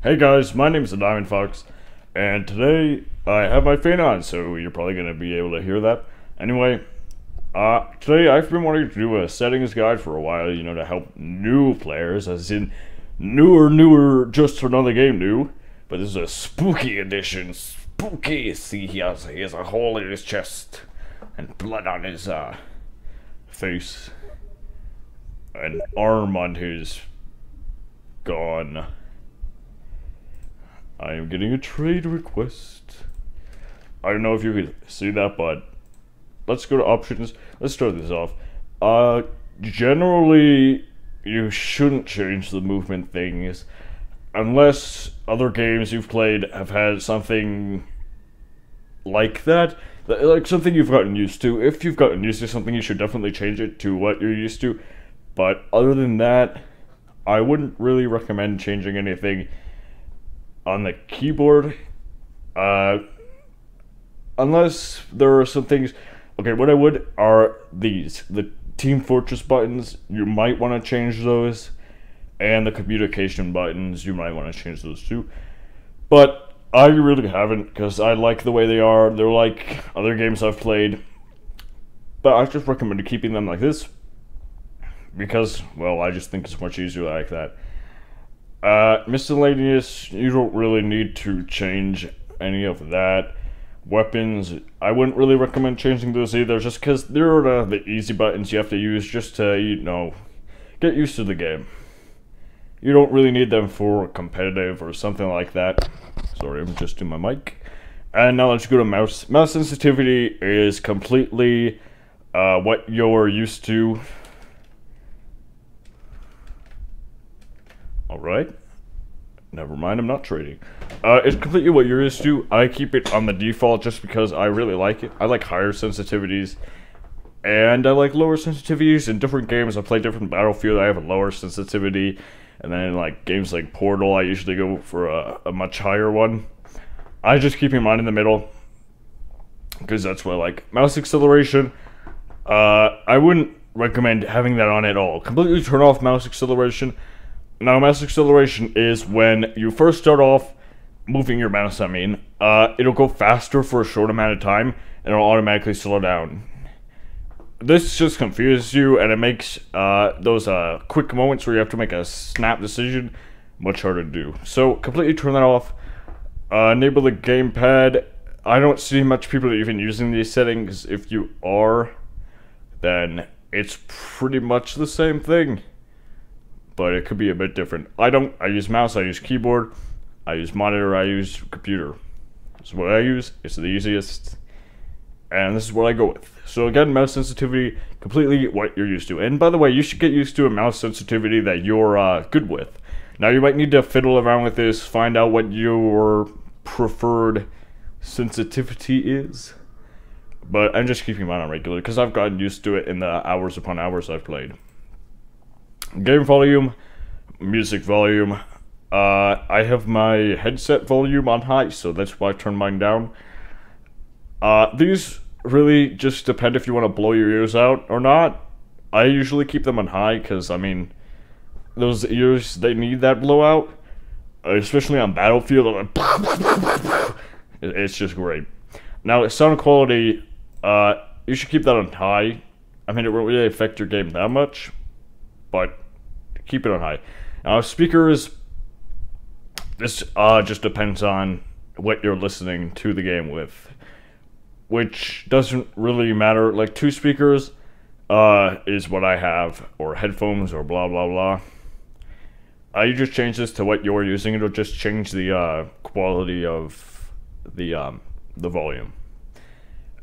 Hey guys, my name is the Diamond Fox, and today I have my fan on, so you're probably going to be able to hear that. Anyway, today I've been wanting to do a settings guide for a while, to help new players, as in newer, just another game new. But this is a spooky edition, spooky. See, he has a hole in his chest, and blood on his, face, an arm on his gun. I am getting a trade request. I don't know if you could see that, but let's go to options. Let's start this off. Generally, you shouldn't change the movement things unless other games you've played have had something like that. Like something you've gotten used to. If you've gotten used to something, you should definitely change it to what you're used to. But other than that, I wouldn't really recommend changing anything on the keyboard, unless there are some things. Okay, what I would are these, the Team Fortress buttons, you might want to change those, and the communication buttons, you might want to change those too, but I really haven't, because I like the way they are. They're like other games I've played, but I just recommend keeping them like this, because, well, I just think it's much easier like that. Miscellaneous, you don't really need to change any of that. Weapons, I wouldn't really recommend changing those either, just because they're the easy buttons you have to use just to, get used to the game. You don't really need them for competitive or something like that. Sorry, I'm just doing my mic. And now let's go to mouse. Mouse sensitivity is completely what you're used to. Alright. Never mind, I'm not trading. It's completely what you're used to. I keep it on the default just because I really like it. I like higher sensitivities, and I like lower sensitivities. In different games, I play different Battlefield, I have a lower sensitivity. And then in games like Portal, I usually go for a much higher one. I just keep mine in the middle, because that's what I like. Mouse acceleration, I wouldn't recommend having that on at all. Completely turn off mouse acceleration. Now, mouse acceleration is when you first start off moving your mouse, it'll go faster for a short amount of time, and it'll automatically slow down. This just confuses you, and it makes those quick moments where you have to make a snap decision much harder to do. So, completely turn that off. Enable the gamepad. I don't see much people even using these settings. If you are, then it's pretty much the same thing, but it could be a bit different. I use mouse, I use keyboard, I use monitor, I use computer. This is what I use. It's the easiest, and this is what I go with. So again, mouse sensitivity, completely what you're used to. And by the way, you should get used to a mouse sensitivity that you're good with. Now, you might need to fiddle around with this, find out what your preferred sensitivity is. But I'm just keeping mine on regular, because I've gotten used to it in the hours upon hours I've played. Game volume, music volume. I have my headset volume on high, so that's why I turned mine down. These really just depend if you want to blow your ears out or not. I usually keep them on high, because, those ears, they need that blowout. Especially on Battlefield. It's just great. Now, sound quality, you should keep that on high. It won't really affect your game that much, but keep it on high. Now, speakers, this just depends on what you're listening to the game with, which doesn't really matter. Like, 2 speakers is what I have, or headphones, or blah blah blah. You just change this to what you're using. It'll just change the quality of the volume.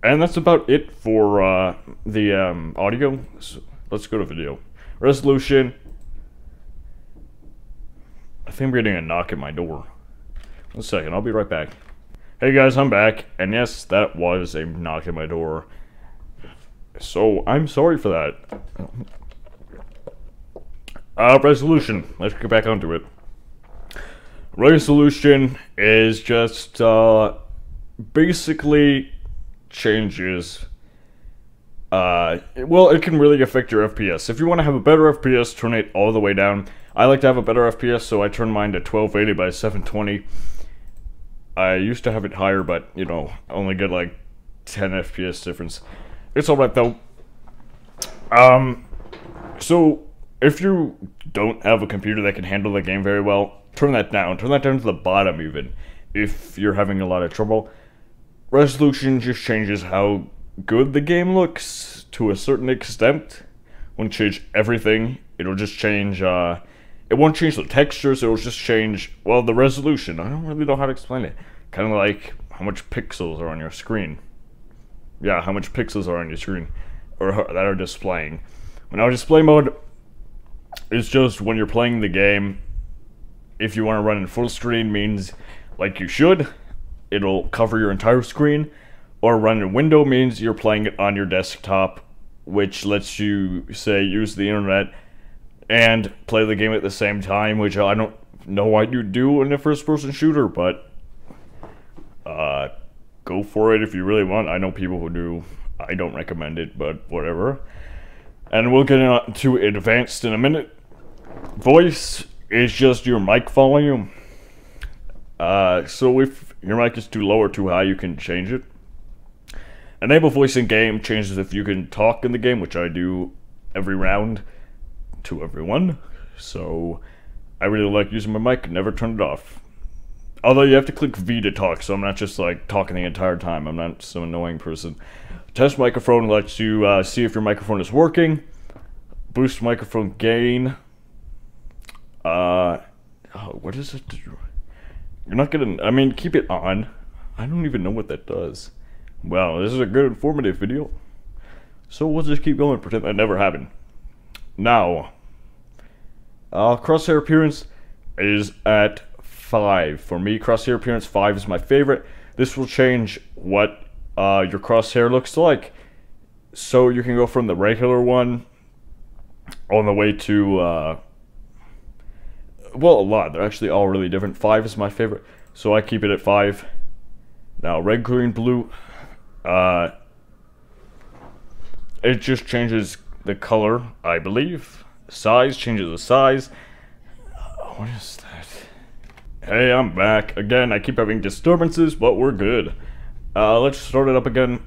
And that's about it for the audio. So let's go to video. Resolution. I think we're getting a knock at my door. 1 second, I'll be right back. Hey guys, I'm back. And yes, that was a knock at my door. So, I'm sorry for that. Resolution. Let's get back onto it. Resolution is just basically changes Well, it can really affect your FPS. If you want to have a better FPS, turn it all the way down. I like to have a better FPS, so I turn mine to 1280 by 720. I used to have it higher, but, you know, I only get like 10 FPS difference. It's alright though. So, if you don't have a computer that can handle the game very well, turn that down. Turn that down to the bottom even, if you're having a lot of trouble. Resolution just changes how good the game looks to a certain extent. Won't change everything. It'll just change, it won't change the textures, it'll just change, well, the resolution. I don't really know how to explain it. Kind of like how much pixels are on your screen. Yeah, how much pixels are on your screen, or that are displaying. Now, display mode is just when you're playing the game. If you want to run in full screen, means like you should, it'll cover your entire screen. Or run in window means you're playing it on your desktop, which lets you, say, use the internet and play the game at the same time, which I don't know why you do in a first-person shooter, but go for it if you really want. I know people who do. I don't recommend it, but whatever. And we'll get into advanced in a minute. Voice is just your mic volume. So if your mic is too low or too high, you can change it. Enable voice in game changes if you can talk in the game, which I do every round to everyone. So I really like using my mic, never turn it off. Although you have to click V to talk, so I'm not just like talking the entire time. I'm not some annoying person. Test microphone lets you see if your microphone is working. Boost microphone gain. What is it? You're not gonna, I mean, keep it on. I don't even know what that does. Well, this is a good informative video. So we'll just keep going, pretend that never happened. Now, crosshair appearance is at 5. For me, crosshair appearance 5 is my favorite. This will change what your crosshair looks like. So you can go from the regular one on the way to, well, a lot. They're actually all really different. 5 is my favorite, so I keep it at 5. Now, red, green, blue, it just changes the color, I believe. Size changes the size. What is that? Hey, I'm back. Again, I keep having disturbances, but we're good. Let's start it up again.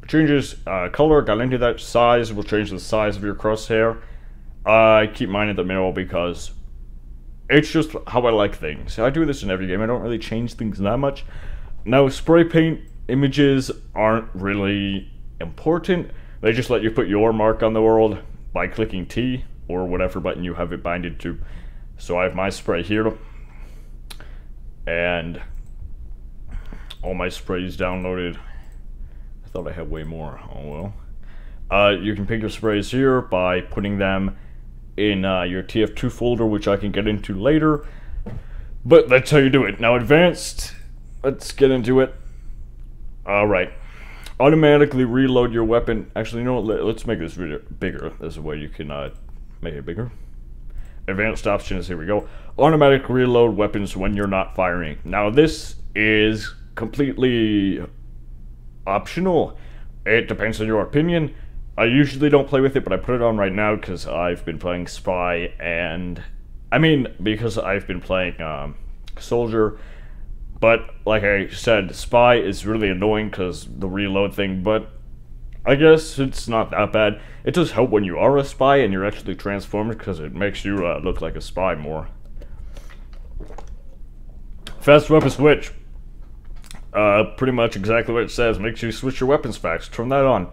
Changes color, got into that. Size will change the size of your crosshair. I keep mine at the middle because it's just how I like things. I do this in every game. I don't really change things that much. Now, spray paint images aren't really important. They just let you put your mark on the world by clicking T or whatever button you have it binded to. So I have my spray here. And all my sprays downloaded. I thought I had way more. Oh well. You can pick your sprays here by putting them in your TF2 folder, which I can get into later. But that's how you do it. Now, advanced. Let's get into it. Alright. Automatically reload your weapon. Actually, you know what? Let's make this video bigger. There's a way you can make it bigger. Advanced options, here we go. Automatic reload weapons when you're not firing. Now, this is completely optional. It depends on your opinion. I usually don't play with it, but I put it on right now because I've been playing Spy and... I mean, because I've been playing Soldier. But, like I said, Spy is really annoying because the reload thing, but I guess it's not that bad. It does help when you are a spy and you're actually transformed because it makes you look like a spy more. Fast weapon switch. Pretty much exactly what it says. Makes you switch your weapons fast. Turn that on.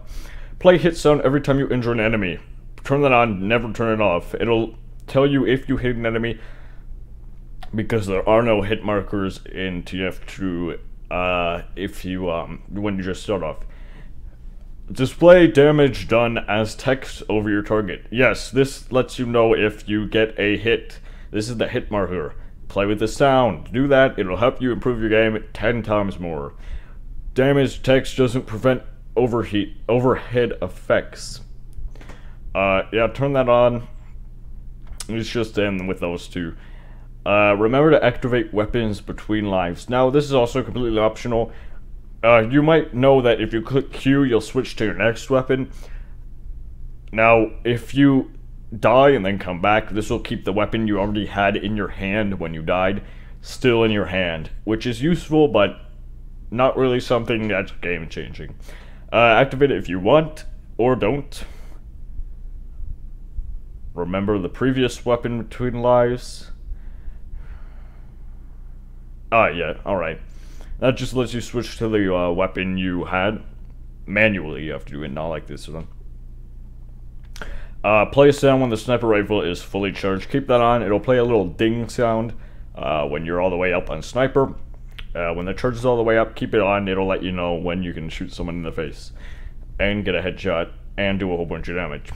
Play hit sound every time you injure an enemy. Turn that on, never turn it off. It'll tell you if you hit an enemy, because there are no hit markers in TF2 if you when you just start off. Display damage done as text over your target. Yes, this lets you know if you get a hit. This is the hit marker. Play with the sound. Do that, it'll help you improve your game 10 times more. Damage text doesn't prevent overhead effects. Yeah, turn that on. It's just in with those two. Remember to activate weapons between lives. Now, this is also completely optional. You might know that if you click Q, you'll switch to your next weapon. Now, if you die and then come back, this will keep the weapon you already had in your hand when you died still in your hand, which is useful, but not really something that's game-changing. Activate it if you want, or don't. Remember the previous weapon between lives. Yeah, alright. That just lets you switch to the weapon you had. Manually, you have to do it, not like this one. Play a sound when the sniper rifle is fully charged. Keep that on. It'll play a little ding sound when you're all the way up on sniper. When the charge is all the way up, keep it on. It'll let you know when you can shoot someone in the face and get a headshot and do a whole bunch of damage.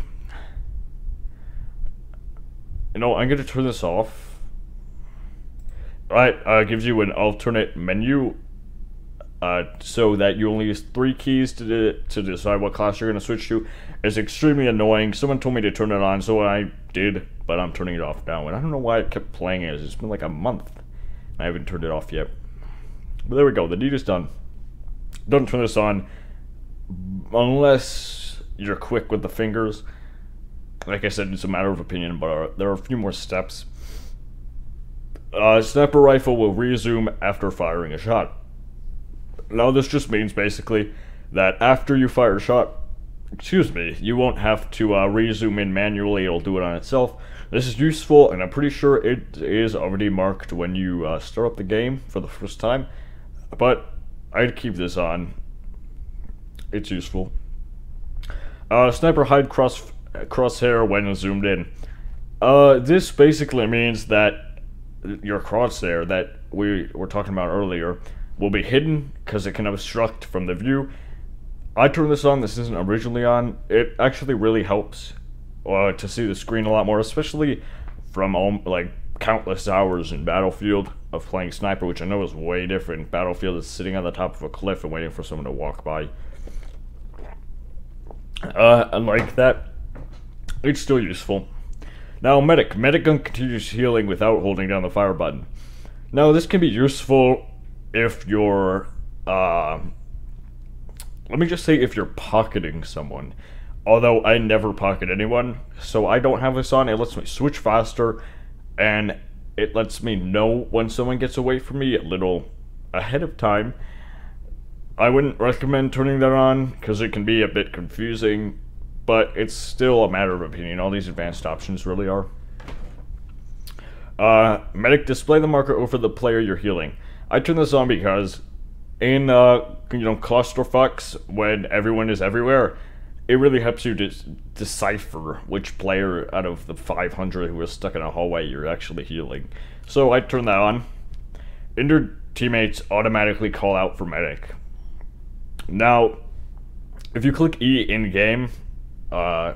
You know, I'm going to turn this off. Alright, gives you an alternate menu so that you only use 3 keys to decide what class you're going to switch to. It's extremely annoying. Someone told me to turn it on, so I did, but I'm turning it off now. And I don't know why I kept playing it. It's been like a month. I haven't turned it off yet. But there we go. The deed is done. Don't turn this on unless you're quick with the fingers. Like I said, it's a matter of opinion, but there are a few more steps. Sniper rifle will resume after firing a shot. Now this just means basically that after you fire a shot, you won't have to resume in manually. It'll do it on itself. This is useful, and I'm pretty sure it is already marked when you start up the game for the first time. But I'd keep this on. It's useful. Sniper hide crosshair when zoomed in. This basically means that your crosshair that we were talking about earlier will be hidden because it can obstruct from the view. I turned this on. This isn't originally on. It actually really helps to see the screen a lot more, especially from like countless hours in Battlefield of playing sniper, which I know is way different. Battlefield is sitting on the top of a cliff and waiting for someone to walk by. Unlike that, it's still useful. Now, medic gun continues healing without holding down the fire button. Now, this can be useful if you're, let me just say if you're pocketing someone. Although I never pocket anyone, so I don't have this on. It lets me switch faster, and it lets me know when someone gets away from me a little ahead of time. I wouldn't recommend turning that on, because it can be a bit confusing, but it's still a matter of opinion. All these advanced options really are. Medic, display the marker over the player you're healing. I turn this on because in, clusterfucks, when everyone is everywhere, it really helps you decipher which player out of the 500 who are stuck in a hallway you're actually healing. So I turn that on. Injured teammates automatically call out for medic. Now, if you click E in-game, a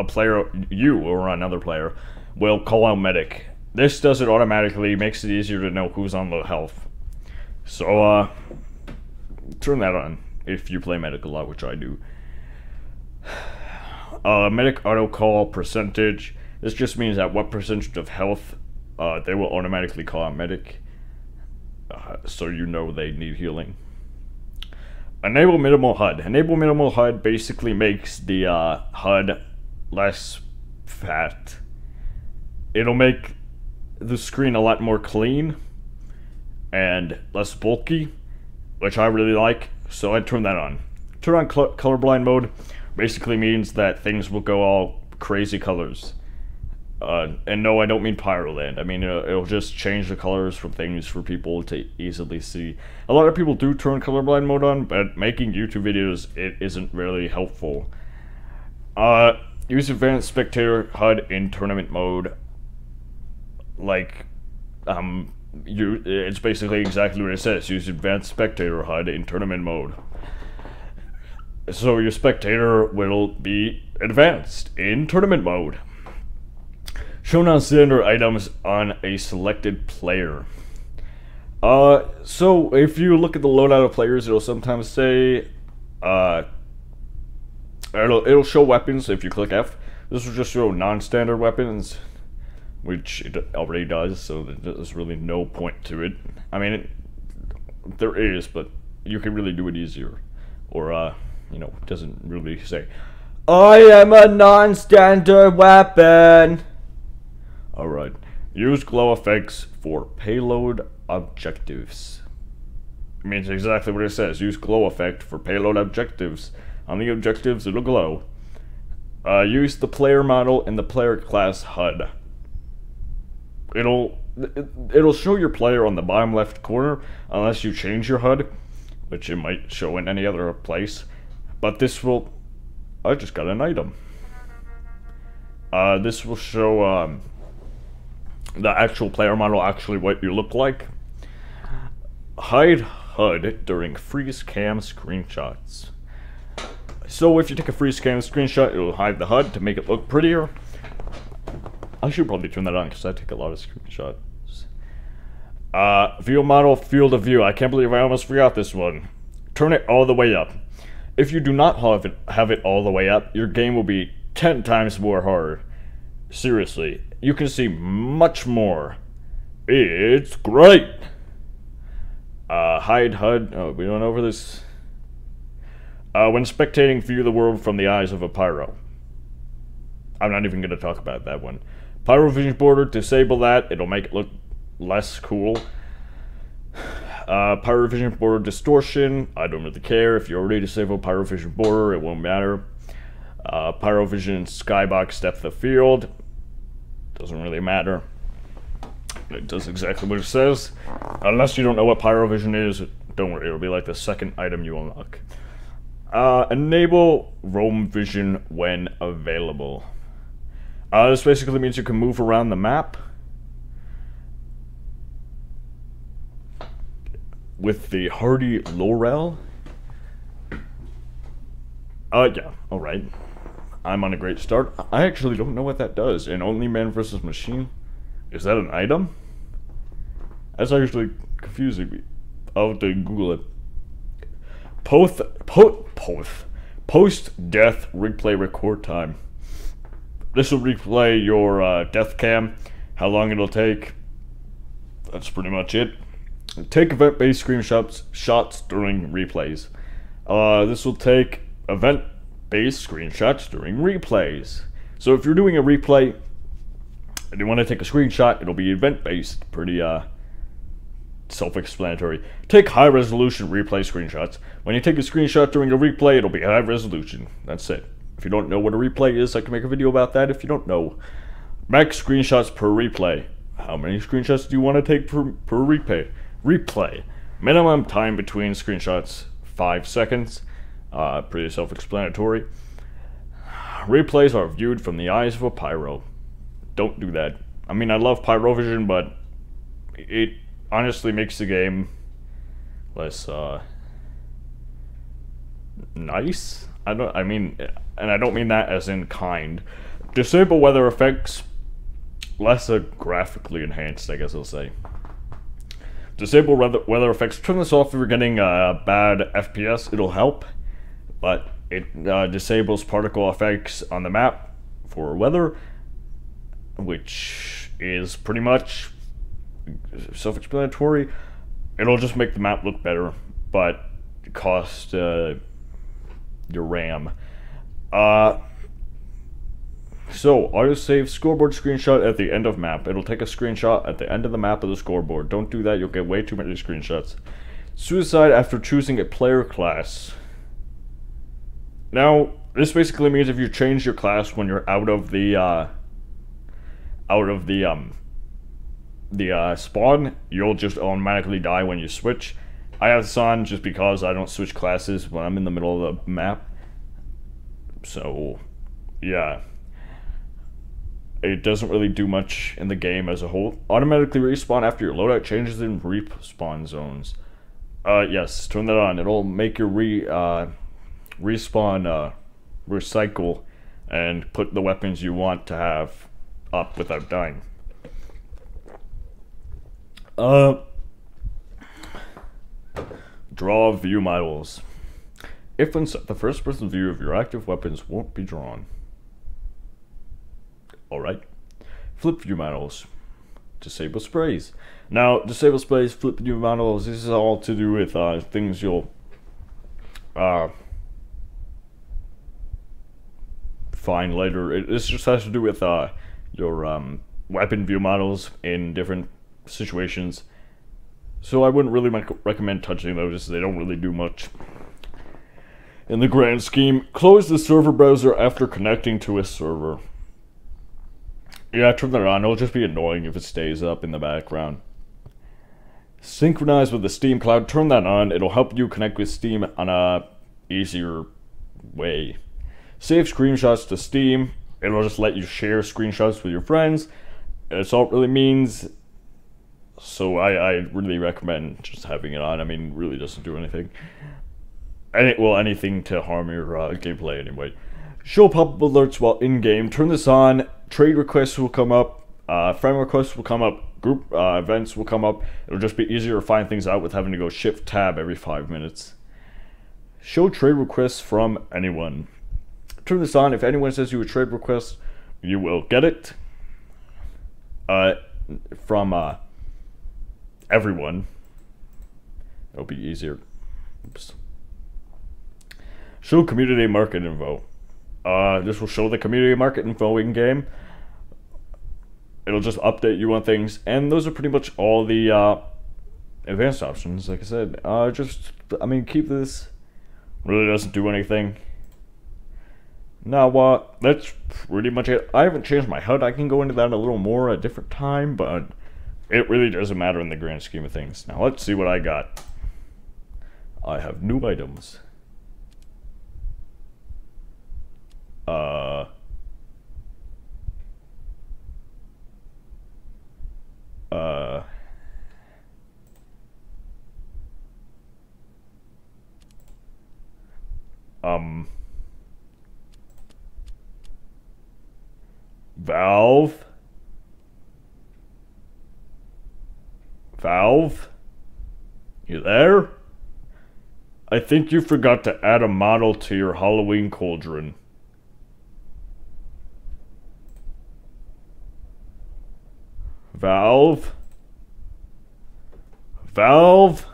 player, you or another player, will call out medic. This does it automatically, makes it easier to know who's on low health. So, turn that on if you play medic a lot, which I do. Medic auto call percentage. This just means that what percentage of health they will automatically call out medic, so you know they need healing. Enable minimal HUD. Enable minimal HUD basically makes the HUD less fat. It'll make the screen a lot more clean and less bulky, which I really like, so I turn that on. Turn on colorblind mode basically means that things will go all crazy colors. And no, I don't mean Pyroland. I mean, it'll just change the colors from things for people to easily see. A lot of people do turn colorblind mode on, but making YouTube videos, it isn't really helpful. Use advanced spectator HUD in tournament mode. Like, it's basically exactly what it says. Use advanced spectator HUD in tournament mode. So your spectator will be advanced in tournament mode. Show non-standard items on a selected player. So if you look at the loadout of players, it'll sometimes say, it'll show weapons if you click F. This will just show non-standard weapons, which it already does, so there's really no point to it. I mean, there is, but you can really do it easier. Or, it doesn't really say. I am a non-standard weapon. Alright. Use glow effects for payload objectives. It means exactly what it says. Use glow effect for payload objectives. On the objectives, it'll glow. Use the player model in the player class HUD. It'll show your player on the bottom left corner unless you change your HUD, which it might show in any other place. But this will... I just got an item. This will show the actual player model, actually what you look like. Hide HUD during freeze cam screenshots. So if you take a freeze cam screenshot, it will hide the HUD to make it look prettier. I should probably turn that on because I take a lot of screenshots. View model field of view. I can't believe I almost forgot this one. Turn it all the way up. If you do not have it all the way up, your game will be 10 times more hard. Seriously, you can see much more. It's great. Hide HUD. Oh, we went over this. When spectating, view the world from the eyes of a pyro. I'm not even going to talk about that one. Pyro vision border, disable that. It'll make it look less cool. Pyro vision border distortion. I don't really care. If you already disabled pyro vision border, it won't matter. Pyro vision skybox depth of field. Doesn't really matter. It does exactly what it says. Unless you don't know what pyro vision is, don't worry. It'll be like the second item you unlock. Enable roam vision when available. This basically means you can move around the map with the hardy Laurel. Yeah, alright. I'm on a great start. I actually don't know what that does. An only man versus machine? Is that an item? That's actually confusing me. I'll have to Google it. Post-death replay record time. This will replay your death cam, how long it'll take. That's pretty much it. Take event-based screenshots during replays. This will take event-based screenshots during replays. So if you're doing a replay and you want to take a screenshot, it'll be event-based. Pretty self-explanatory. Take high-resolution replay screenshots. When you take a screenshot during a replay, it'll be high-resolution. That's it. If you don't know what a replay is, I can make a video about that if you don't know. Max screenshots per replay. How many screenshots do you want to take per replay? Minimum time between screenshots, 5 seconds. Pretty self-explanatory. Replays are viewed from the eyes of a pyro. Don't do that. I mean, I love pyro vision, but it honestly makes the game less nice. I mean, and I don't mean that as in kind. Disable weather effects. Less graphically enhanced, I guess I'll say. Disable weather effects. Turn this off if you're getting bad FPS. It'll help, but it disables particle effects on the map for weather, which is pretty much self-explanatory. It'll just make the map look better, but cost your RAM. So, autosave scoreboard screenshot at the end of map. It'll take a screenshot at the end of the map of the scoreboard. Don't do that, you'll get way too many screenshots. Suicide after choosing a player class. Now, this basically means if you change your class when you're out of the spawn, you'll just automatically die when you switch. I have this on just because I don't switch classes when I'm in the middle of the map. So, yeah. It doesn't really do much in the game as a whole. Automatically respawn after your loadout changes in respawn zones. Yes, turn that on. It'll make your respawn recycle and put the weapons you want to have up without dying. Draw view models. If unset, the first person view of your active weapons won't be drawn. Alright. Flip view models. Disable sprays. Now, disable sprays, flip view models, this is all to do with things you'll find later. This just has to do with your weapon view models in different situations. So I wouldn't really recommend touching those. They don't really do much in the grand scheme. Close the server browser after connecting to a server. Yeah, turn that on. It'll just be annoying if it stays up in the background. Synchronize with the Steam Cloud. Turn that on. It'll help you connect with Steam on a easier way. Save screenshots to Steam. It'll just let you share screenshots with your friends. That's all it really means. So I really recommend just having it on. I mean, it really doesn't do anything. Anything to harm your gameplay anyway. Show pop-up alerts while in-game. Turn this on. Trade requests will come up. Friend requests will come up. Group events will come up. It'll just be easier to find things out with having to go shift-tab every 5 minutes. Show trade requests from anyone. Turn this on. If anyone sends you a trade request, you will get it. From everyone. It'll be easier. Oops. Show community market info. This will show the community market info in game. It'll just update you on things, and those are pretty much all the advanced options. Like I said, keep this. Really doesn't do anything. Now, that's pretty much it. I haven't changed my HUD. I can go into that a little more at a different time, but it really doesn't matter in the grand scheme of things. Now, let's see what I got. I have new items. Valve? You there? I think you forgot to add a model to your Halloween cauldron. Valve? Valve?